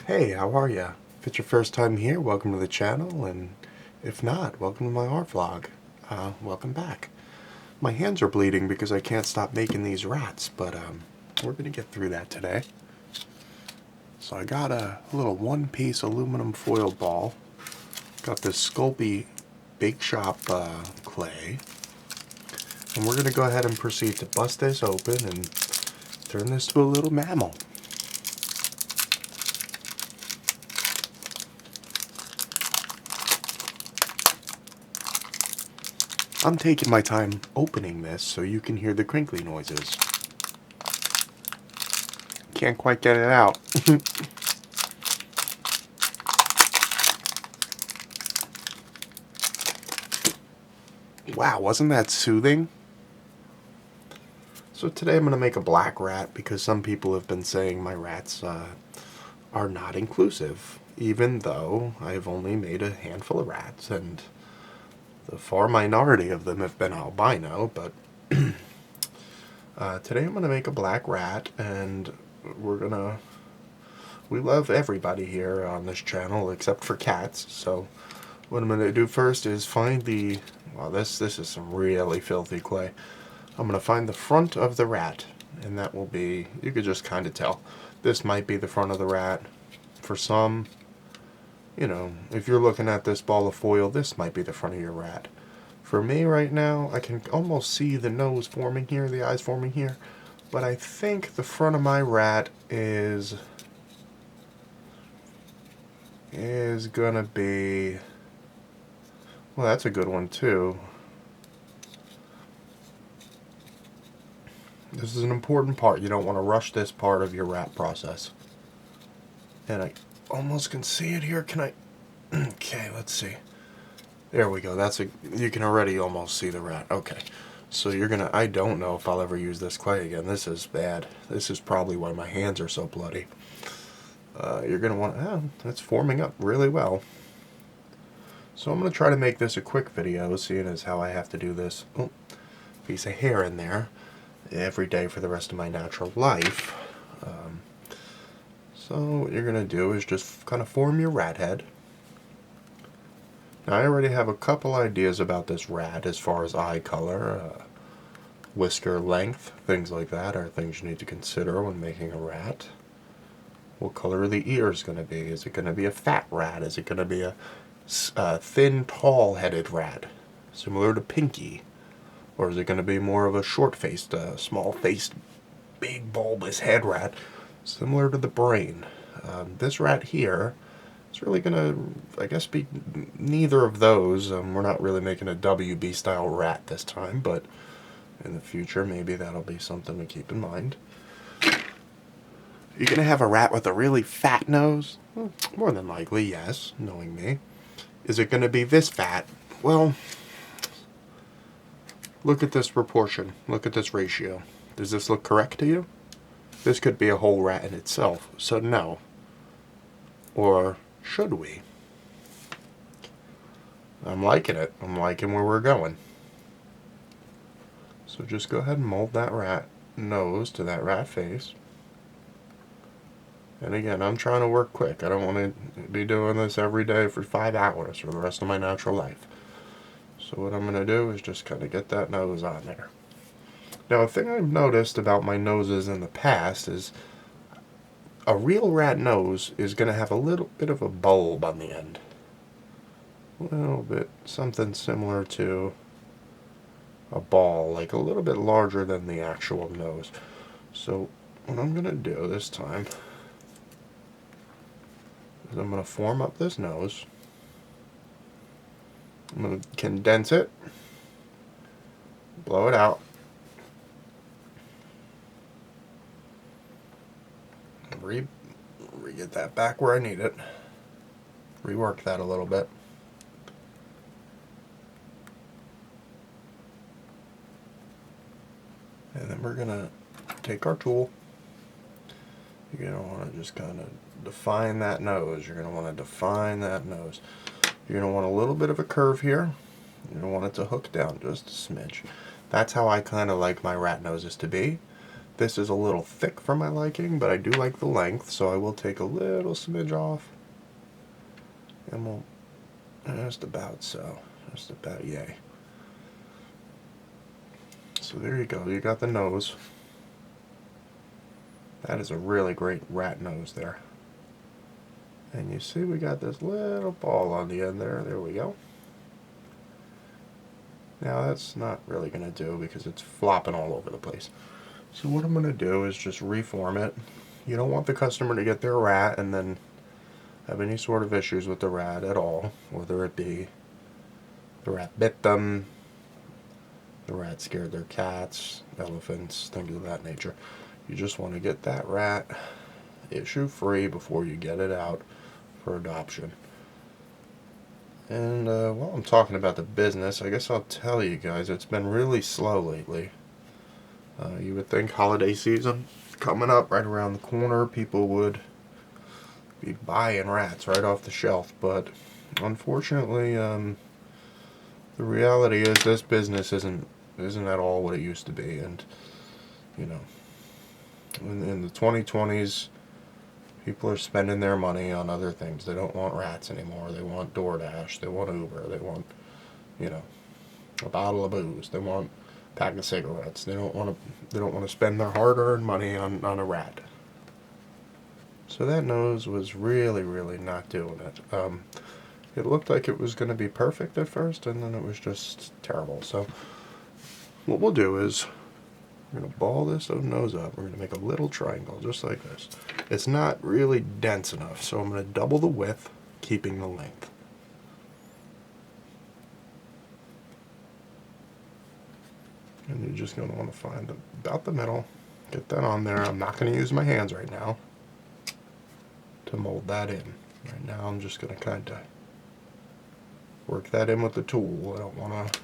Hey, how are ya? If it's your first time here, welcome to the channel, and if not, welcome to my art vlog. Welcome back. My hands are bleeding because I can't stop making these rats, but we're gonna get through that today. So I got a little one-piece aluminum foil ball. Got this Sculpey Bake Shop clay, and we're gonna go ahead and proceed to bust this open and turn this to a little mammal. I'm taking my time opening this so you can hear the crinkly noises. Can't quite get it out. Wow, wasn't that soothing? So today I'm going to make a black rat because some people have been saying my rats are not inclusive, even though I've only made a handful of rats and the far minority of them have been albino, but today I'm going to make a black rat, and we love everybody here on this channel except for cats. So what I'm going to do first is find this is some really filthy clay. I'm going to find the front of the rat, and that will be, you could just kind of tell. This might be the front of the rat. For some, you know, if you're looking at this ball of foil, this might be the front of your rat. For me right now, I can almost see the nose forming here, the eyes forming here, but I think the front of my rat is gonna be, well, that's a good one too. This is an important part. You don't want to rush this part of your rat process. And I almost can see it here. Can I? Okay, let's see. There we go. You can already almost see the rat. Okay. So I don't know if I'll ever use this clay again. This is bad. This is probably why my hands are so bloody. You're gonna want, it's forming up really well. So I'm gonna try to make this a quick video, seeing as how I have to do this. Oh, piece of hair in there every day for the rest of my natural life. So what you're going to do is just kind of form your rat head. Now I already have a couple ideas about this rat as far as eye color, whisker length, things like that are things you need to consider when making a rat. What color are the ears going to be? Is it going to be a fat rat? Is it going to be a thin, tall-headed rat, similar to Pinky? Or is it going to be more of a short-faced, small-faced, big, bulbous head rat, similar to the brain? This rat here is really going to, I guess, be neither of those. We're not really making a WB-style rat this time, but in the future, maybe that'll be something to keep in mind. You're going to have a rat with a really fat nose? Well, more than likely, yes, knowing me. Is it going to be this fat? Well, look at this proportion. Look at this ratio. Does this look correct to you? This could be a whole rat in itself, so no. Or should we? I'm liking it. I'm liking where we're going. So just go ahead and mold that rat nose to that rat face. And again, I'm trying to work quick. I don't want to be doing this every day for 5 hours for the rest of my natural life. So what I'm going to do is just kind of get that nose on there. Now, a thing I've noticed about my noses in the past is a real rat nose is going to have a little bit of a bulb on the end. A little bit, something similar to a ball, like a little bit larger than the actual nose. So what I'm going to do this time is I'm going to form up this nose. I'm going to condense it, blow it out, get that back where I need it, rework that a little bit. And then we're going to take our tool. You're going to want to just kind of define that nose. You're going to want to define that nose. You're going to want a little bit of a curve here. You don't want it to hook down just a smidge. That's how I kind of like my rat noses to be. This is a little thick for my liking, but I do like the length, so I will take a little smidge off. And we'll, just about so. Just about yay. So there you go, you got the nose. That is a really great rat nose there. And you see we got this little ball on the end there. There we go. Now that's not really going to do because it's flopping all over the place. So what I'm going to do is just reform it. You don't want the customer to get their rat and then have any sort of issues with the rat at all, whether it be the rat bit them, the rat scared their cats, elephants, things of that nature. You just want to get that rat issue free before you get it out for adoption. And while I'm talking about the business, I guess I'll tell you guys it's been really slow lately. You would think holiday season coming up right around the corner, people would be buying rats right off the shelf, but unfortunately, the reality is this business isn't at all what it used to be. And you know, in the 2020s, people are spending their money on other things. They don't want rats anymore. They want DoorDash. They want Uber. They want, you know, a bottle of booze. They want a pack of cigarettes. They don't want to spend their hard-earned money on a rat. So that nose was really, really not doing it. It looked like it was going to be perfect at first, and then it was just terrible. So what we'll do is we're going to ball this nose up. We're going to make a little triangle, just like this. It's not really dense enough, so I'm going to double the width, keeping the length. And you're just going to want to find about the middle, get that on there. I'm not going to use my hands right now to mold that in. Right now I'm just going to kind of work that in with the tool. I don't want to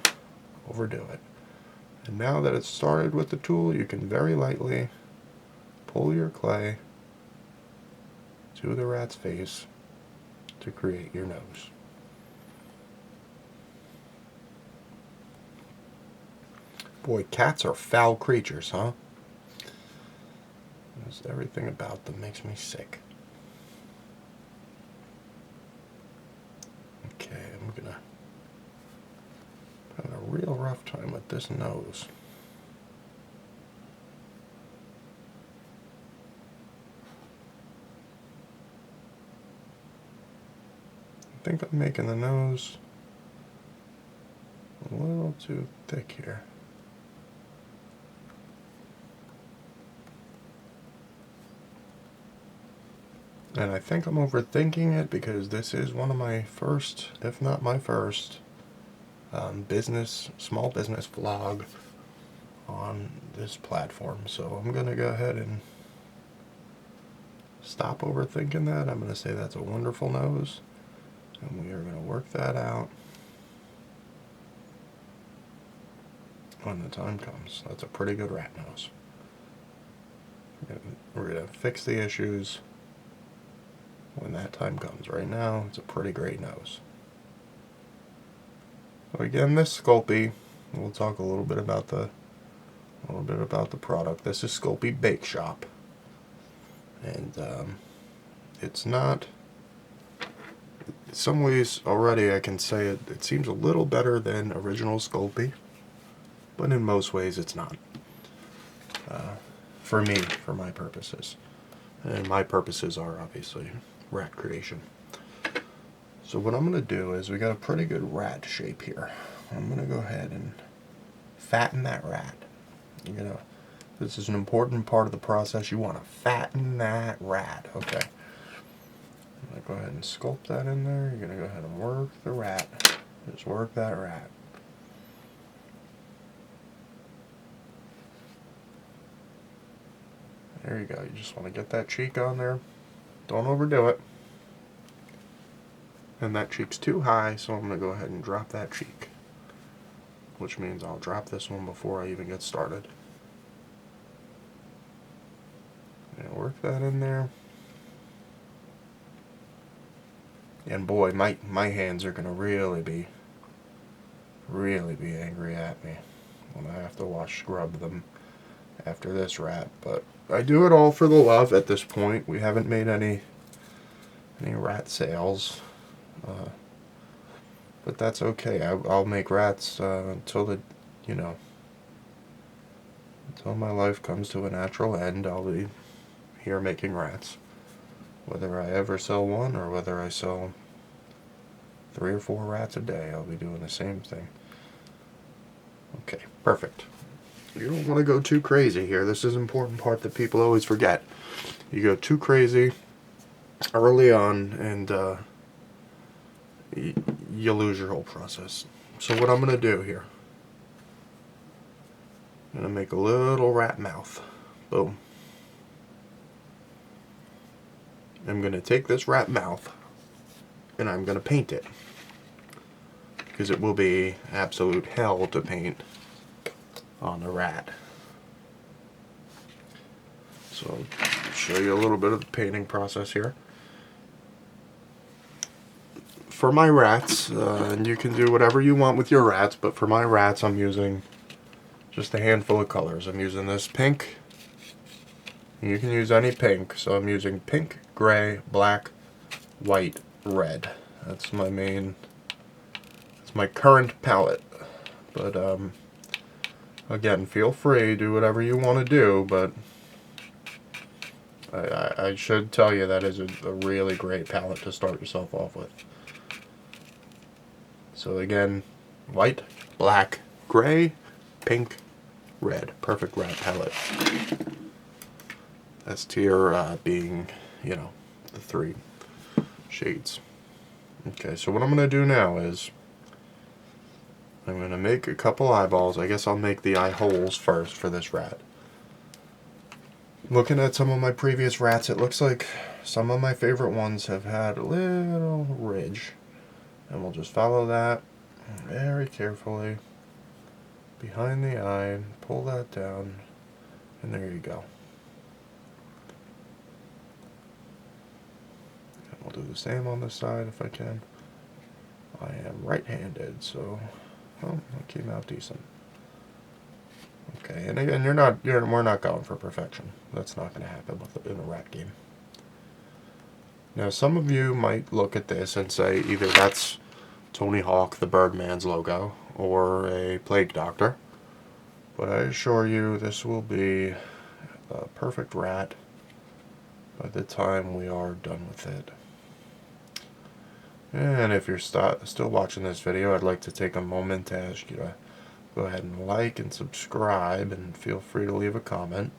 overdo it. And now that it's started with the tool, you can very lightly pull your clay to the rat's face to create your nose. Boy, cats are foul creatures, huh? Just everything about them makes me sick. Okay, I'm gonna have a real rough time with this nose. I think I'm making the nose a little too thick here. And I think I'm overthinking it because this is one of my first, if not my first, small business vlog on this platform. So I'm going to go ahead and stop overthinking that. I'm going to say that's a wonderful nose, and we are going to work that out when the time comes. That's a pretty good rat nose. We're going to fix the issues when that time comes. Right now, it's a pretty great nose. So again, this Sculpey, we'll talk a little bit about the product. This is Sculpey Bake Shop, and it's not. In some ways, already I can say it seems a little better than original Sculpey, but in most ways, it's not. For me, for my purposes, and my purposes are obviously rat creation. So what I'm going to do is we got a pretty good rat shape here. I'm going to go ahead and fatten that rat. This is an important part of the process. You want to fatten that rat. Okay. I'm going to go ahead and sculpt that in there. You're going to go ahead and work the rat. Just work that rat. There you go. You just want to get that cheek on there. Don't overdo it. And that cheek's too high, so I'm going to go ahead and drop that cheek. Which means I'll drop this one before I even get started. And work that in there. And boy, my hands are going to really be angry at me when I have to scrub them after this rat. But I do it all for the love at this point. We haven't made any rat sales. But that's okay. I'll make rats until the, you know, until my life comes to a natural end. I'll be here making rats. Whether I ever sell one or whether I sell 3 or 4 rats a day, I'll be doing the same thing. Okay, perfect. You don't want to go too crazy here. This is an important part that people always forget. You go too crazy early on and you lose your whole process. So what I'm going to do here, I'm going to make a little rat mouth. Boom. I'm going to take this rat mouth and I'm going to paint it, because it will be absolute hell to paint on the rat. So I'll show you a little bit of the painting process here. For my rats, and you can do whatever you want with your rats, but for my rats I'm using just a handful of colors. I'm using this pink. You can use any pink, so I'm using pink, gray, black, white, red. That's my main, that's my current palette. But again, feel free, do whatever you want to do, but I should tell you that is a really great palette to start yourself off with. So again, white, black, gray, pink, red. Perfect rat palette. S tier being, you know, the 3 shades. Okay, so what I'm going to do now is I'm going to make a couple eyeballs. I guess I'll make the eye holes first for this rat. Looking at some of my previous rats, it looks like some of my favorite ones have had a little ridge. And we'll just follow that very carefully behind the eye, pull that down, and there you go. And we'll do the same on this side if I can. I am right-handed, so that came out decent. Okay, and again, we're not going for perfection. That's not going to happen in a rat game. Now, some of you might look at this and say either that's Tony Hawk, the Birdman's logo, or a plague doctor. But I assure you, this will be a perfect rat by the time we are done with it. And if you're still watching this video, I'd like to take a moment to ask you to go ahead and like and subscribe, and feel free to leave a comment.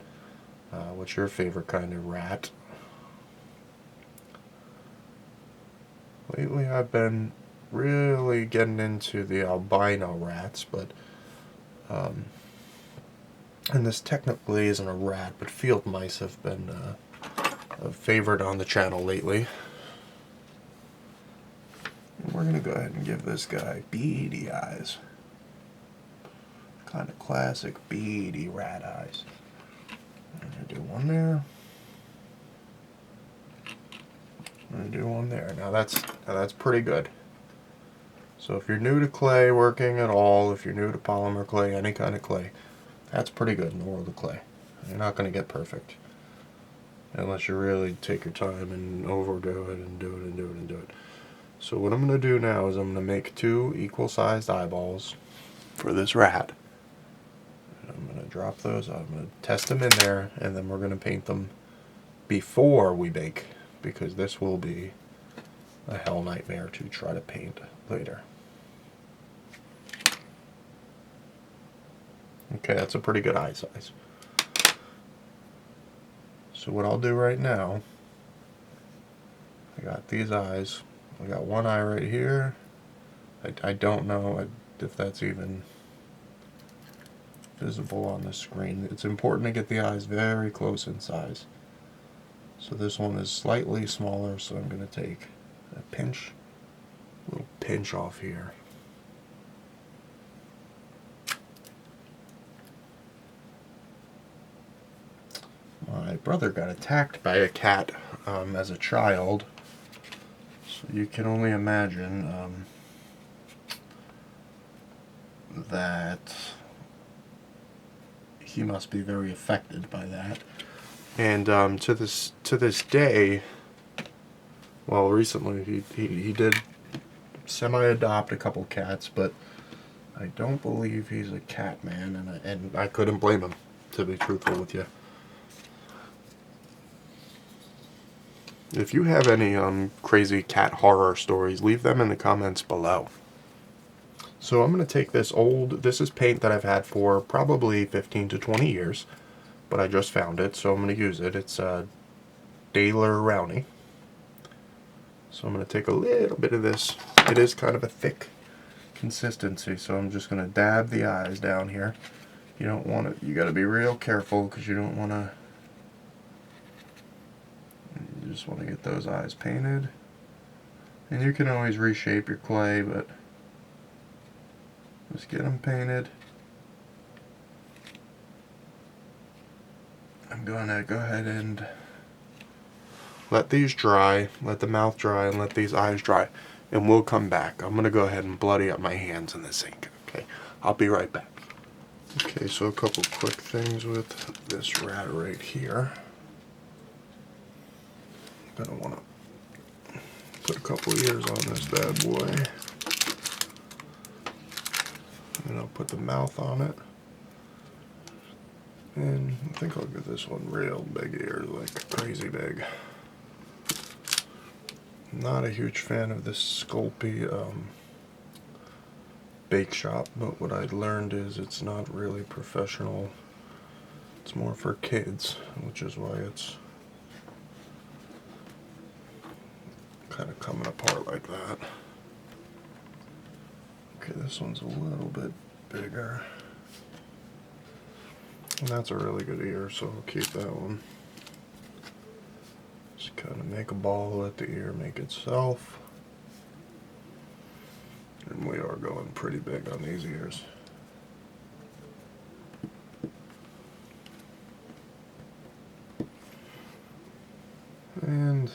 What's your favorite kind of rat? Lately I've been really getting into the albino rats, but and this technically isn't a rat, but field mice have been favored on the channel lately. And we're going to go ahead and give this guy beady eyes. Kind of classic beady rat eyes. I'm going to do one there. I'm going to do one there. Now that's pretty good. So if you're new to clay working at all, if you're new to polymer clay, any kind of clay, that's pretty good in the world of clay. You're not going to get perfect unless you really take your time and overdo it and do it and do it and do it. So what I'm going to do now is I'm going to make 2 equal-sized eyeballs for this rat. And I'm going to drop those. I'm going to test them in there, and then we're going to paint them before we bake, because this will be a hell nightmare to try to paint later. Okay, that's a pretty good eye size. So what I'll do right now, I got these eyes. I got one eye right here. I don't know if that's even visible on the screen. It's important to get the eyes very close in size. So this one is slightly smaller, so I'm going to take a little pinch off here. My brother got attacked by a cat as a child, so you can only imagine that he must be very affected by that. And to this day, well, recently he did semi-adopt a couple cats, but I don't believe he's a cat man, and I couldn't blame him, to be truthful with you. If you have any crazy cat horror stories, leave them in the comments below. So I'm going to take this is paint that I've had for probably 15 to 20 years, but I just found it, so I'm going to use it. It's Daler Rowney. So I'm going to take a little bit of this. It is kind of a thick consistency, so I'm just going to dab the eyes down here. You don't want it, you got to be real careful because you don't want to, you just want to get those eyes painted. And you can always reshape your clay, but just get them painted. I'm going to go ahead and let these dry, let the mouth dry, and let these eyes dry, and we'll come back. I'm going to go ahead and bloody up my hands in this ink. Okay, I'll be right back. Okay, so a couple quick things with this rat right here. I'm going to want to put a couple ears on this bad boy. And I'll put the mouth on it. And I think I'll give this one real big ears, like crazy big. Not a huge fan of this Sculpey bake shop, but what I learned is it's not really professional. It's more for kids, which is why it's kind of coming apart like that. Okay, this one's a little bit bigger. And that's a really good ear, so I'll keep that one. Just kind of make a ball, let the ear make itself. And we are going pretty big on these ears. And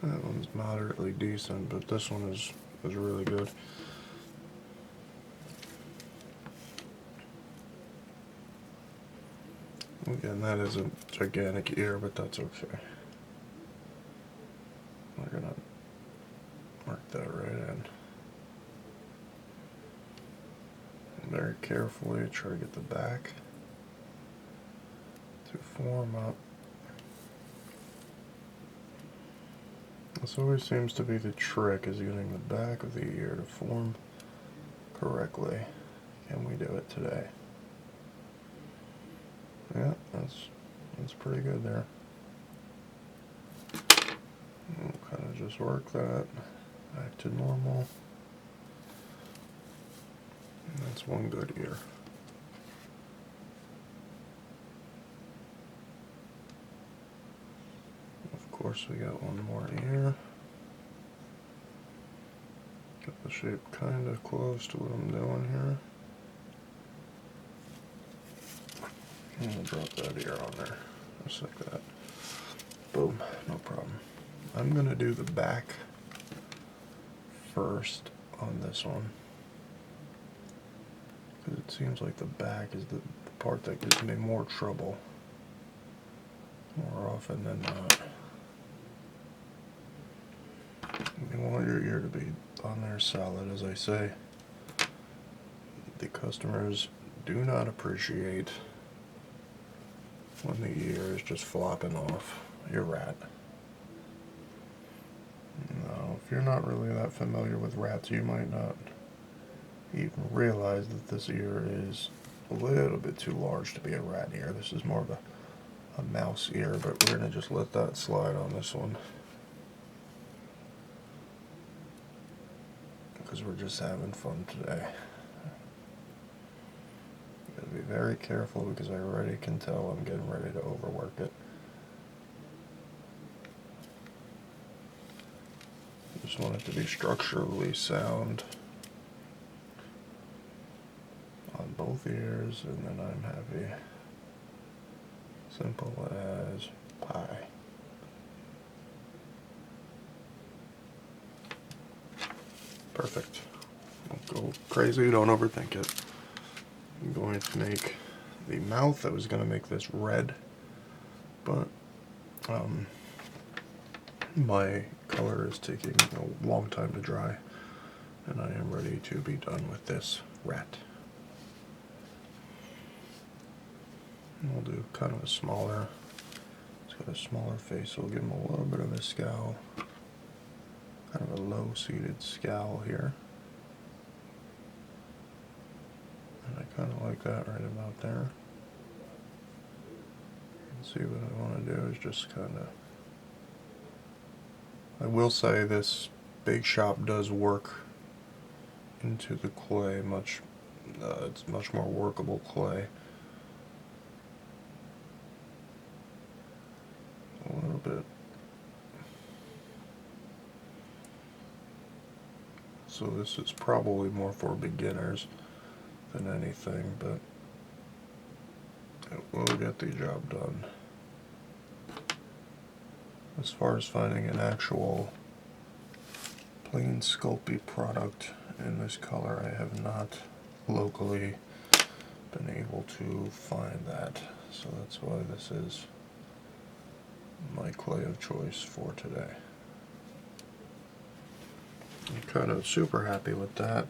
that one's moderately decent, but this one is really good. Again, that is a gigantic ear, but that's okay. We're gonna mark that right in. And very carefully try to get the back to form up. This always seems to be the trick, is getting the back of the ear to form correctly. Can we do it today? Yeah, that's pretty good there. We'll kind of just work that back to normal. And that's one good ear. Of course, we got one more ear. Got the shape kind of close to what I'm doing here. And we'll drop that ear on there, just like that. Boom, no problem. I'm going to do the back first on this one, because it seems like the back is the part that gives me more trouble more often than not. You want your ear to be on there solid, as I say. The customers do not appreciate when the ear is just flopping off your rat. Now, if you're not really that familiar with rats, you might not even realize that this ear is a little bit too large to be a rat ear. This is more of a mouse ear, but we're going to just let that slide on this one, because we're just having fun today. Gotta be very careful, because I already can tell I'm getting ready to overwork it. Just want it to be structurally sound on both ears, and then I'm happy. Simple as pie. Perfect. Don't go crazy, don't overthink it. I'm going to make the mouth. I was going to make this red, but my color is taking a long time to dry, and I am ready to be done with this rat. And we'll do kind of a smaller, it's got a smaller face, so we'll give him a little bit of a scowl, kind of a low-seated scowl here. And I kind of like that right about there. And see, what I want to do is just kind of, I will say this Bake Shop does work into the clay much, it's much more workable clay. A little bit. So this is probably more for beginners than anything, but it will get the job done. As far as finding an actual plain Sculpey product in this color, I have not locally been able to find that, so that's why this is my clay of choice for today. I'm kind of super happy with that,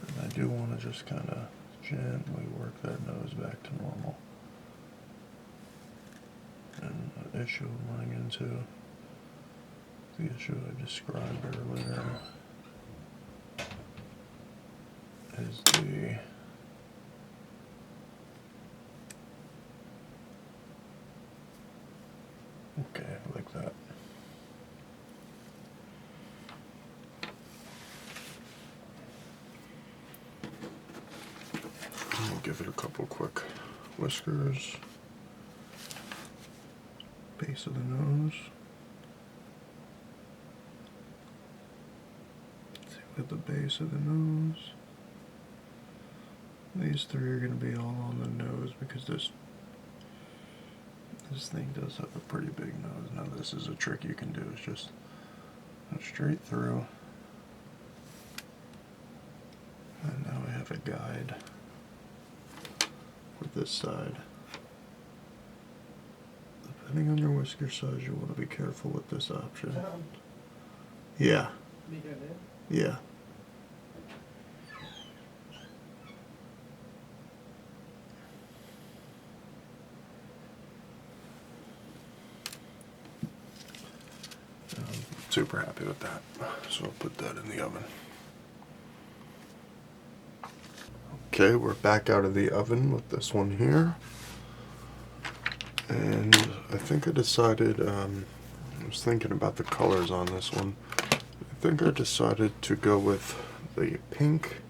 and I do want to just kind of gently work that nose back to normal. And the issue I'm running into, the issue I described earlier, is the okay, like that. We'll give it a couple quick whiskers. Base of the nose. Let's see, with the base of the nose. These three are going to be all on the nose because this thing does have a pretty big nose. Now this is a trick you can do, is just go straight through. And now I have a guide for this side. Depending on your whisker size, you want to be careful with this option. Yeah. Yeah. I'm super happy with that. So I'll put that in the oven. Okay, we're back out of the oven with this one here. And I think I decided, I was thinking about the colors on this one. I think I decided to go with the pink.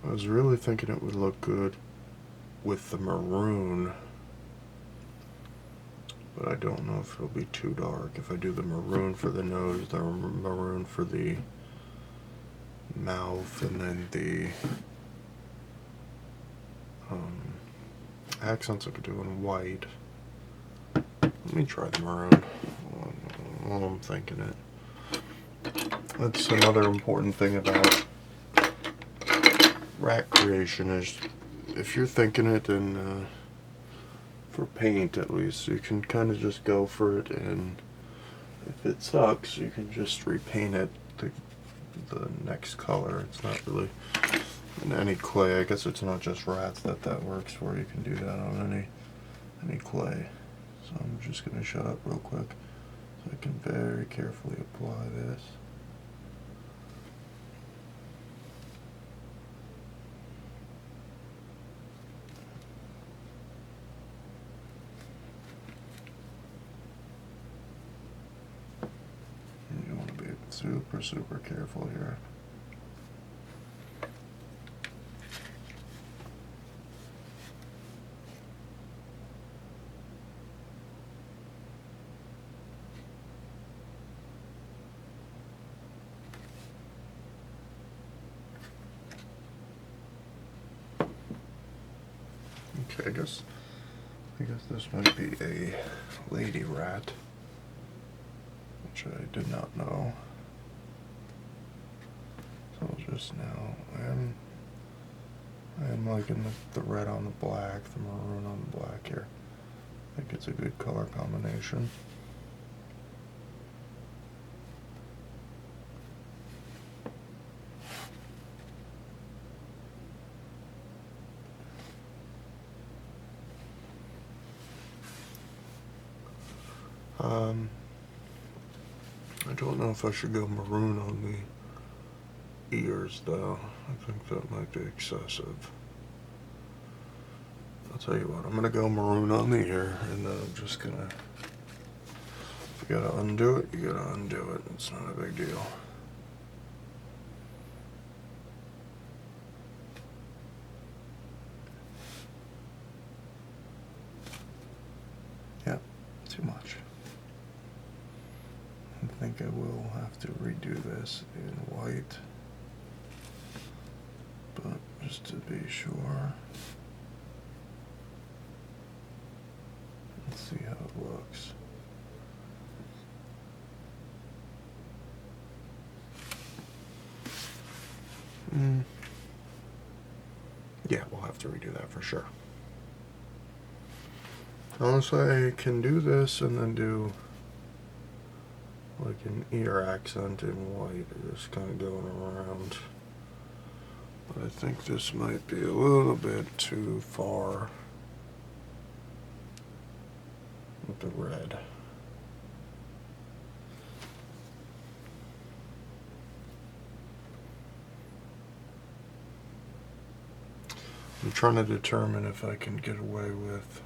I was really thinking it would look good with the maroon, but I don't know if it'll be too dark. If I do the maroon for the nose, the maroon for the mouth, and then the accents I could do in white. Let me try the maroon while I'm thinking it. That's another important thing about rat creation, is if you're thinking it in for paint at least, you can kind of just go for it, and if it sucks you can just repaint it the next color. It's not really in any clay. I guess it's not just rats that works for. You can do that on any clay. So I'm just going to shut up real quick so I can very carefully apply this. And you want to be super careful here. Okay, I guess this might be a lady rat, which I did not know. So just now, I'm liking the red on the black, the maroon on the black here. I think it's a good color combination. I don't know if I should go maroon on the ears though. I think that might be excessive. I'll tell you what, I'm gonna go maroon on the ear, and then I'm just gonna, if you gotta undo it, you gotta undo it. It's not a big deal. Yeah, too much. I think I will have to redo this in white, but just to be sure, let's see how it looks. Yeah, we'll have to redo that for sure. Unless I can do this and then do like an ear accent in white, just kind of going around. But I think this might be a little bit too far with the red. I'm trying to determine if I can get away with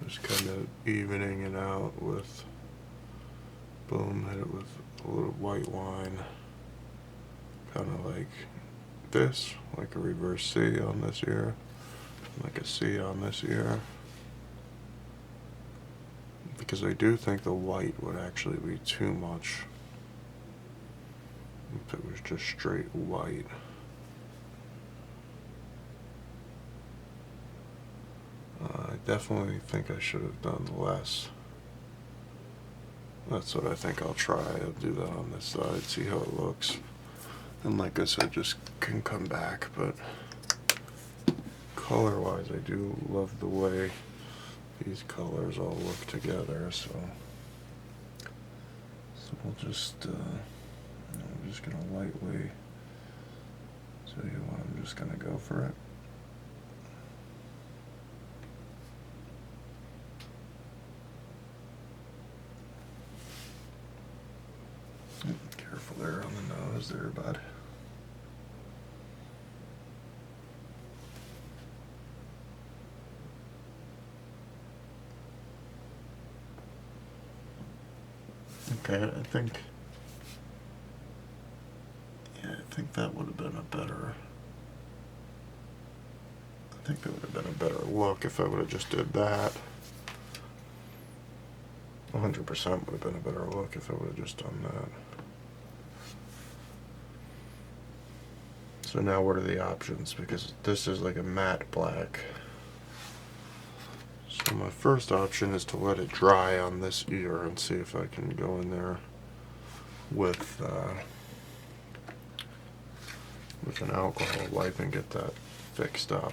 just kind of evening it out with, boom, hit it with a little white line, kind of like this, like a reverse C on this ear, like a C on this ear, because I do think the white would actually be too much if it was just straight white. I definitely think I should have done less. That's what I think I'll try. I'll do that on this side, see how it looks. And like I said, just can come back, but color-wise, I do love the way these colors all look together, so we'll just, I'm just gonna lightly tell you what, I'm just gonna go for it. Careful there on the nose there, bud. Okay, I think that would have been a better, I think that would have been a better look if I would have just did that. 100% would have been a better look if I would have just done that. So now what are the options? Because this is like a matte black. So my first option is to let it dry on this ear and see if I can go in there with an alcohol wipe and get that fixed up.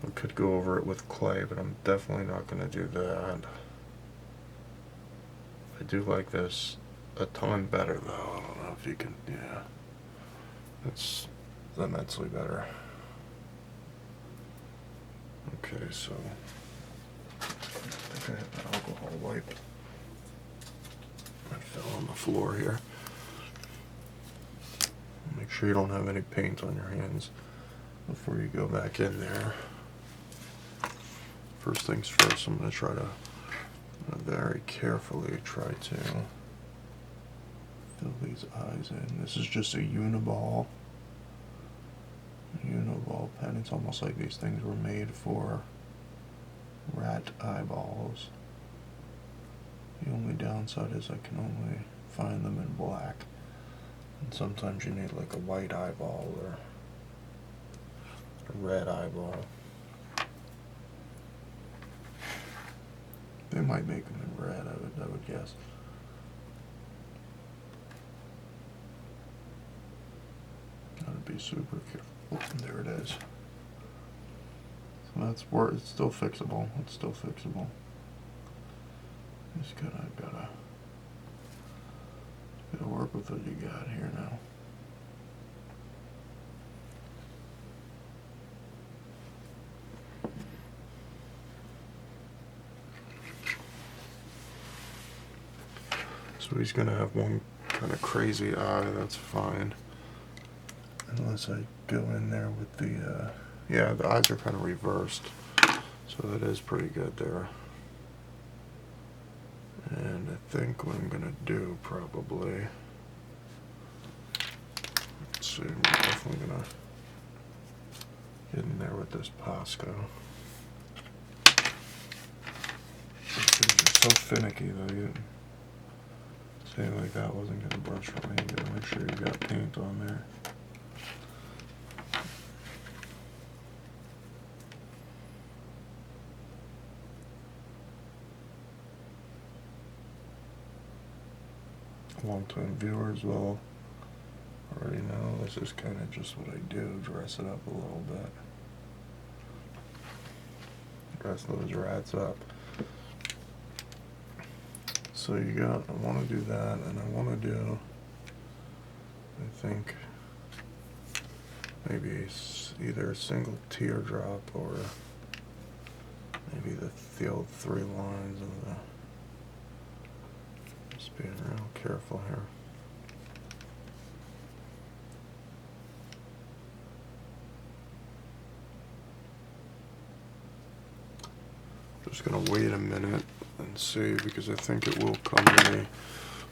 I could go over it with clay, but I'm definitely not going to do that. I do like this a ton better though. I don't know if you can, yeah. It's immensely better. Okay, so I think I have an alcohol wipe. I fell on the floor here. Make sure you don't have any paint on your hands before you go back in there. First things first, I'm going to try to very carefully try to fill these eyes in. This is just a uniball pen. It's almost like these things were made for rat eyeballs. The only downside is I can only find them in black. And sometimes you need like a white eyeball or a red eyeball. They might make them in red, I would guess. Gotta be super careful. There it is. So that's where it's still fixable. It's still fixable. Just gotta work with what you got here now. So he's gonna have one kind of crazy eye. That's fine, unless I go in there with the yeah, the eyes are kind of reversed, so that is pretty good there. And I think what I'm gonna do probably, let's see, I'm definitely gonna get in there with this Posco. It's so finicky though, you saying like that wasn't gonna brush for me. You gotta make sure you got paint on there. Long-time viewers will already know this is kind of just what I do, dress it up a little bit. Dress those rats up. So you got, I want to do that, and I want to do, I think, maybe either a single teardrop or maybe the old 3 lines of the, just being real careful here. Just gonna wait a minute and see, because I think it will come to me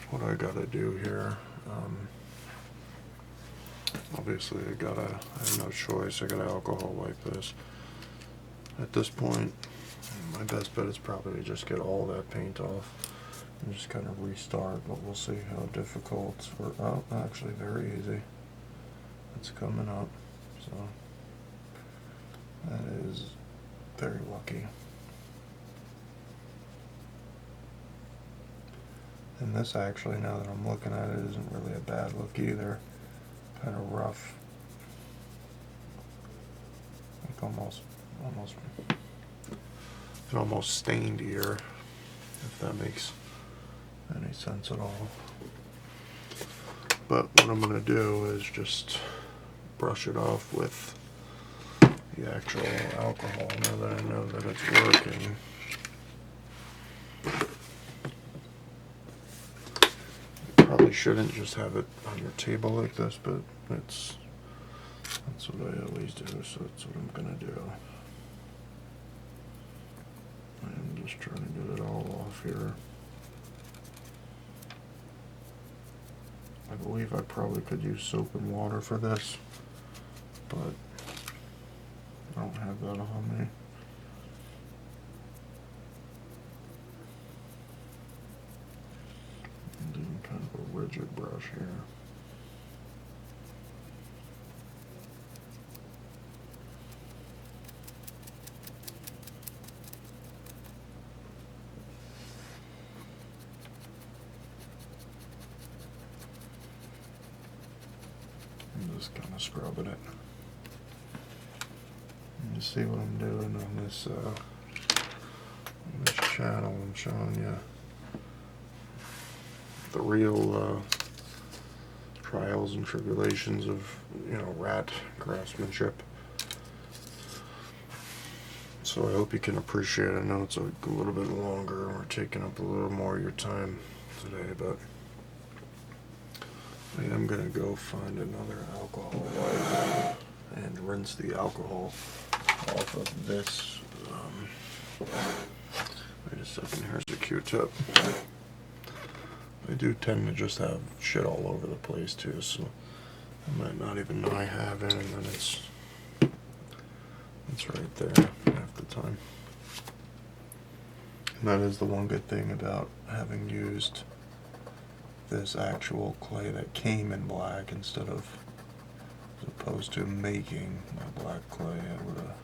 what I gotta do here. Obviously I have no choice. I gotta alcohol wipe this. At this point, my best bet is probably to just get all that paint off and just kind of restart, but we'll see how difficult oh, actually very easy. It's coming up, so that is very lucky. And this actually, now that I'm looking at it, isn't really a bad look either. Kind of rough. Like almost stained ear, if that makes any sense at all. But what I'm gonna do is just brush it off with the actual alcohol now that I know that it's working. Probably shouldn't just have it on your table like this, but that's what I always do, so that's what I'm gonna do. I'm just trying to get it all off here. I believe I probably could use soap and water for this, but I don't have that on me. I'm doing kind of a rigid brush here. I'm just kind of scrubbing it. And you see what I'm doing on this channel. I'm showing you the real trials and tribulations of, you know, rat craftsmanship. So I hope you can appreciate it. I know it's a little bit longer. We're taking up a little more of your time today, but I am going to go find another alcohol wipe and rinse the alcohol off of this. Wait a second, here's a Q-tip. I do tend to just have shit all over the place too, so I might not even know I have it, and then it's right there half the time. And that is the one good thing about having used this actual clay that came in black instead of, as opposed to making my black clay. I would have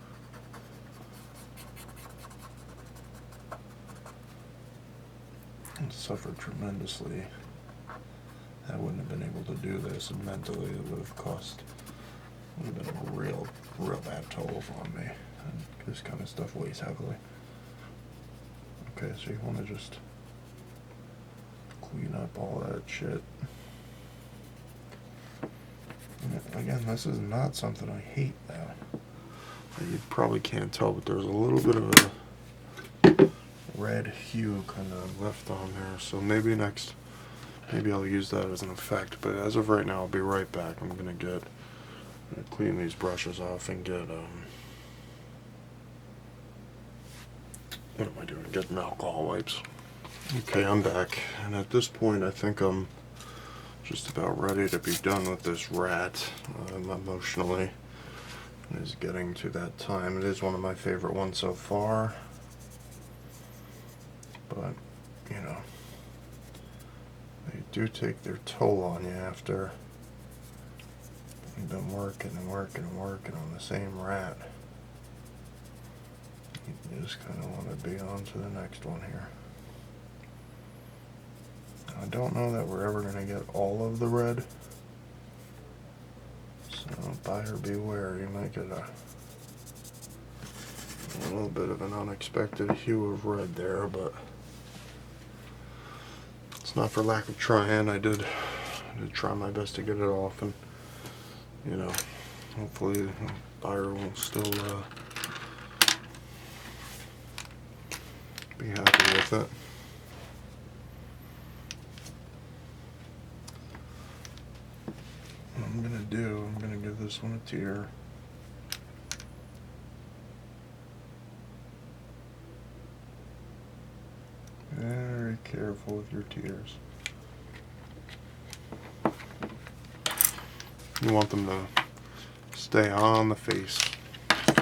suffered tremendously. I wouldn't have been able to do this, and mentally it would have cost would have been a real bad toll on me. And this kind of stuff weighs heavily. Okay, so you want to just clean up all that shit. And again, this is not something I hate now. You probably can't tell, but there's a little bit of a red hue kind of left on there. So maybe I'll use that as an effect. But as of right now, I'll be right back. I'm gonna clean these brushes off and get what am I doing? Getting alcohol wipes. Okay, I'm back, and at this point, I think I'm just about ready to be done with this rat. Emotionally, it is getting to that time. It is one of my favorite ones so far, but you know, they do take their toll on you after you've been working and working and working on the same rat. You just kind of want to be on to the next one here. I don't know that we're ever going to get all of the red, so buyer beware. You might get a little bit of an unexpected hue of red there, but it's not for lack of trying. I did try my best to get it off, and you know, hopefully the buyer will still be happy with it. What I'm gonna give this one a tear. Very careful with your tears. You want them to stay on the face,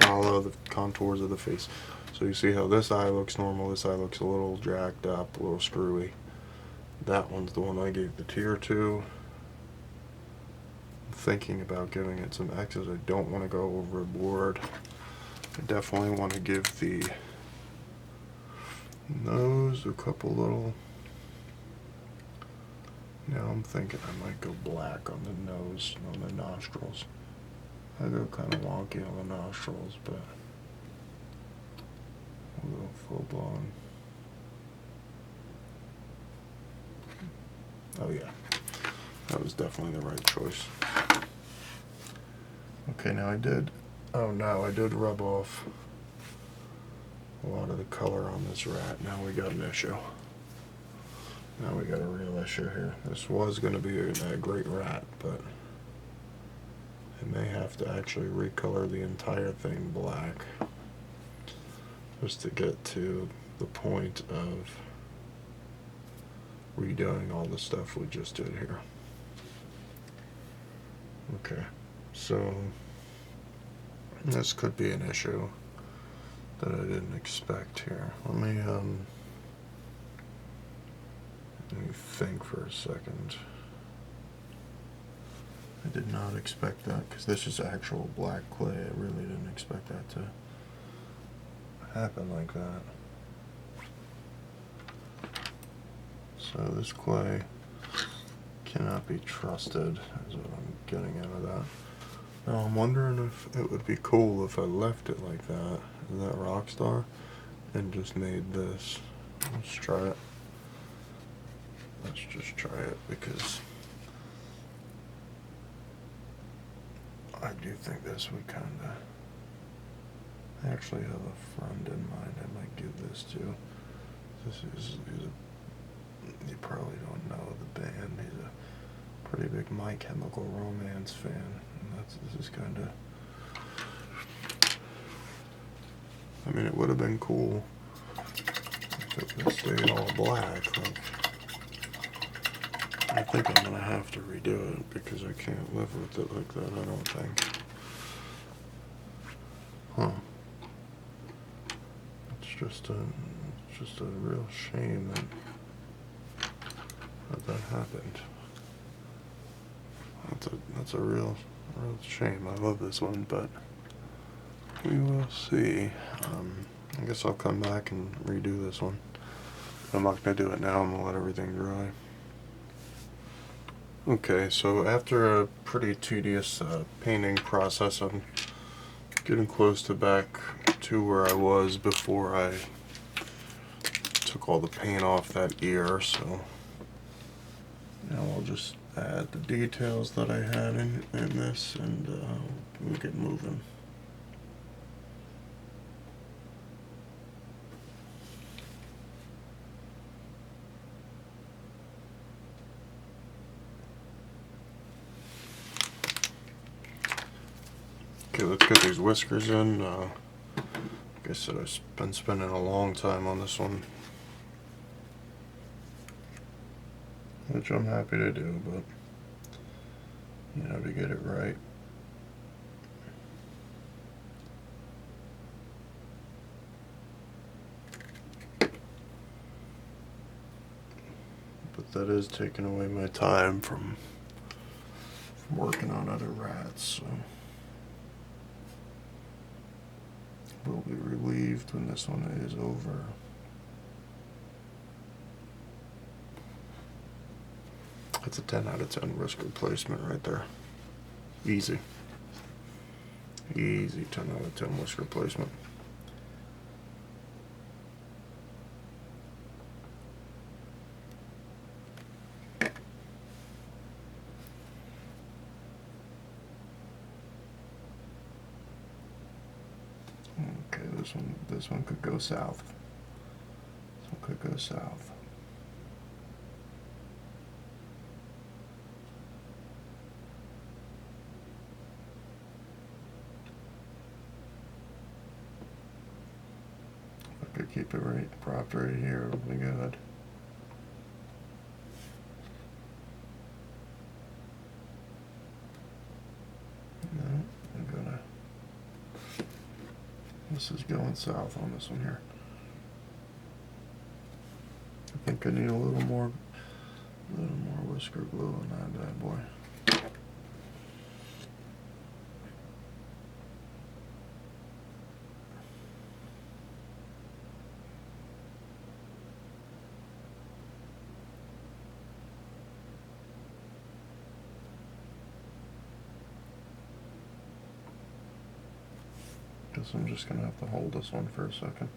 follow the contours of the face. So you see how this eye looks normal, this eye looks a little jacked up, a little screwy. That one's the one I gave the tear to. I'm thinking about giving it some X's. I don't want to go overboard. I definitely want to give the nose a couple little... Now I'm thinking I might go black on the nose, on the nostrils. I go kind of wonky on the nostrils, but we'll go full blown. Oh yeah, that was definitely the right choice. Okay, now I did rub off a lot of the color on this rat. Now we got an issue. Now we got a real issue here. This was going to be a great rat, but I may have to actually recolor the entire thing black just to get to the point of redoing all the stuff we just did here. Okay, so this could be an issue that I didn't expect here. Let me think for a second. I did not expect that, because this is actual black clay. I really didn't expect that to happen like that. So this clay cannot be trusted, is what I'm getting out of that. Now I'm wondering if it would be cool if I left it like that rock star, and just made this. Let's try it. Let's just try it, because I do think this would kind of... I actually have a friend in mind I might give this to. You probably don't know the band. He's a pretty big My Chemical Romance fan. And this is kind of... I mean, it would have been cool if it would have stayed all black. Like, I think I'm going to have to redo it, because I can't live with it like that, I don't think. Huh. It's just a real shame that happened. That's a real shame. I love this one, but we will see. I guess I'll come back and redo this one. I'm not going to do it now. I'm going to let everything dry. Okay, so after a pretty tedious painting process, I'm getting close to back to where I was before I took all the paint off that ear, so now I'll just add the details that I had in this, and we'll get moving. Okay, let's get these whiskers in. Like I said, I've been spending a long time on this one, which I'm happy to do, but you know, to get it right. But that is taking away my time from working on other rats, so we'll be relieved when this one is over. That's a 10 out of 10 whisker placement right there. Easy. Easy 10 out of 10 whisker placement. Okay, this one could go south. This one could go south. If I could keep it right, propped right here, it would be good. No, I'm gonna. This is going south on this one here. I think I need a little more whisker glue on that bad boy. Guess I'm just gonna have to hold this one for a second.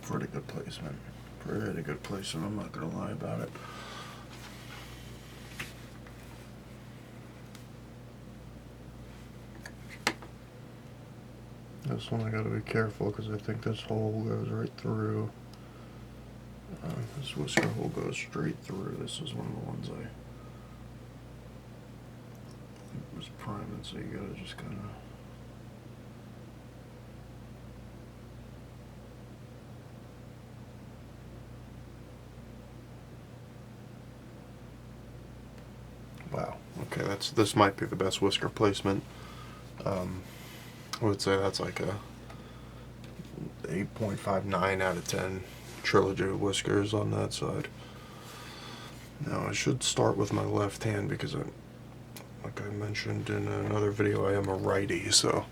Pretty good placement. Pretty good placement, I'm not gonna lie about it. This one I gotta be careful because I think this hole goes right through. This whisker hole goes straight through. This is one of the ones I think was priming, so you gotta just kind of. Wow. Okay, this might be the best whisker placement. I would say that's like a 8.59 out of 10 trilogy of whiskers on that side. Now I should start with my left hand because like I mentioned in another video, I am a righty, so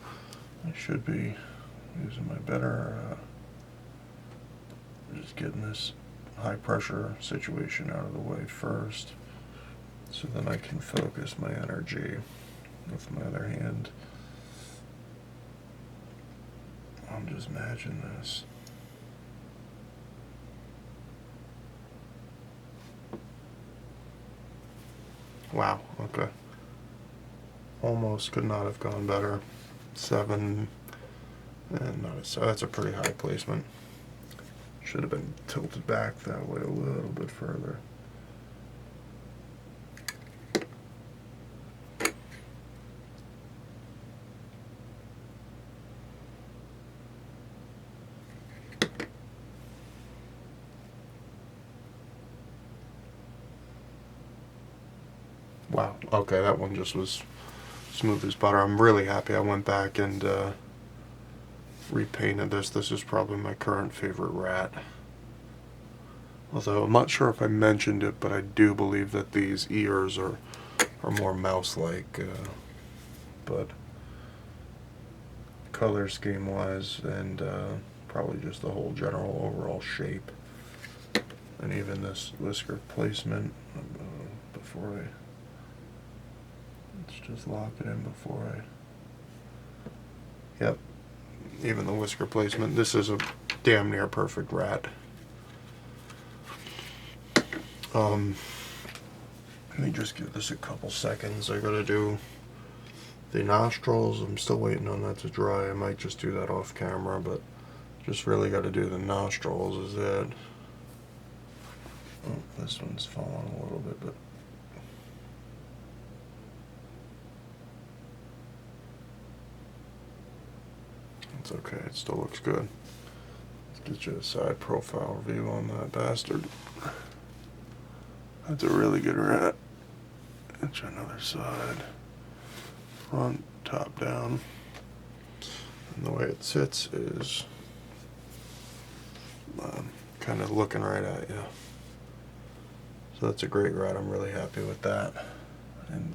I should be using my better, just getting this high pressure situation out of the way first, so then I can focus my energy with my other hand. I'm just matching this. Wow, okay. Almost could not have gone better. 7 and not a, so that's a pretty high placement. Should have been tilted back that way a little bit further. Wow, okay, that one just was smooth as butter. I'm really happy I went back and repainted this. This is probably my current favorite rat. Although I'm not sure if I mentioned it, but I do believe that these ears are more mouse-like. But color scheme wise and probably just the whole general overall shape, and even this whisker placement before I, let's just lock it in before I, yep, even the whisker placement, this is a damn near perfect rat. Let me just give this a couple seconds. I gotta do the nostrils. I'm still waiting on that to dry. I might just do that off camera, but just really got to do the nostrils is it. Oh, this one's falling a little bit, but it's okay. It still looks good. Let's get you a side profile view on that bastard. That's a really good rat. That's another side. Front, top down. And the way it sits is kind of looking right at you. So that's a great rat. I'm really happy with that. And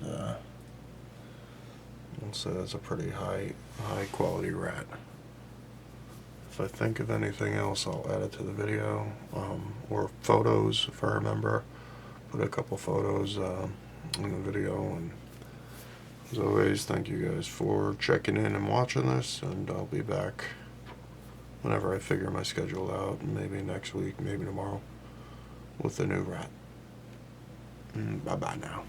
I'll say that's a pretty high quality rat. If I think of anything else, I'll add it to the video, or photos if I remember. Put a couple photos in the video. And as always, thank you guys for checking in and watching this, and I'll be back whenever I figure my schedule out, maybe next week, maybe tomorrow, with the new rat. Bye-bye now.